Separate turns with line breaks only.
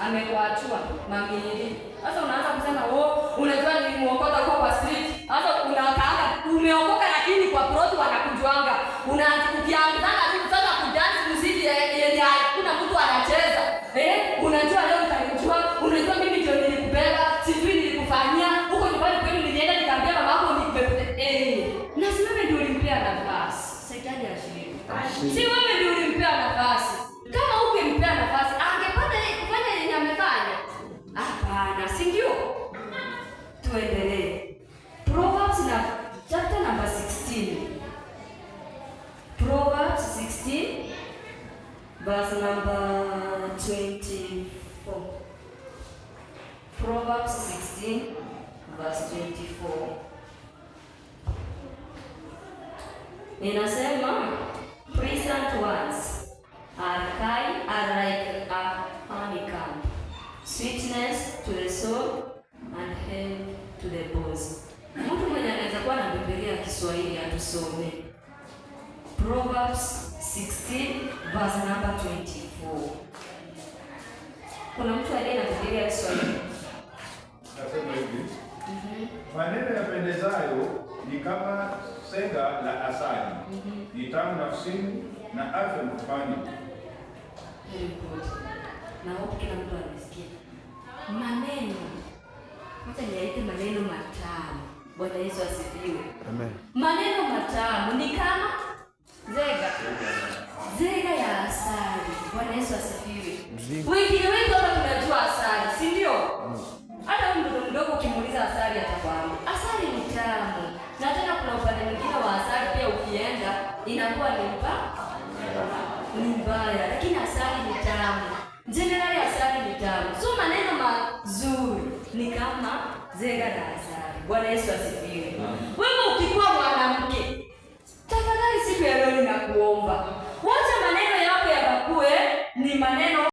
amekuachua mamili. Sasa unaanza kusema unajua nilimuokota kwa street. Sasa unakaanga umeokoka, lakini kwa plot wanakujuanga. Ukianzana tu sasa kudance muziki yenye hakuna mtu anacheza. Unajua leo nitakujua, unajua mimi ndio nilikubeba, sijui nilikufanyia. Huko nyumbani kwenu nilienda nikaambia mama yako na si wewe ndio ulimpea nafasi. Shetani ashiriki. Si wewe ndio ulimpea nafasi. Kama ungempea nafasi, angepata kufanya yenye amefanya. Hapana, si ndio? Tuendelee. Proverbs na chapter number 16. Proverbs 16 verse number 24. Proverbs 16 verse 24. Inasema, pleasant words are like a honeycomb, sweetness to the soul and health to the bones. Mtu mwenye anaweza kuwa na Biblia ya Kiswahili atusome Proverbs 16 verse number 24. Kuna mtu aliye na Biblia ya Kiswahili?
Nasema hivi. Maneno yapendezayo ni kama sega la asali. Ni tamu nafsini na afya mfani.
Na hope kila mtu anasikia. Maneno. Hata niyaite maneno matamu. Bwana Yesu asifiwe.
Amen.
Maneno matamu ni kama zega ya asali. Bwana Yesu asifiwe. Wengine wengi hapa tunajua asali, si ndio? Hata mtoto mdogo ukimuuliza asali atakwambia asali ni tamu. Na tena kuna upande mwingine wa asali pia ukienda inakuwa ni mbaya, lakini asali ni tamu. Generally asali ni tamu. So maneno mazuri ni kama zega la asali. Bwana Yesu asifiwe. Wewe ukikuwa mwanamke, tafadhali siku ya leo ninakuomba, wacha maneno yako yabakuwe ni maneno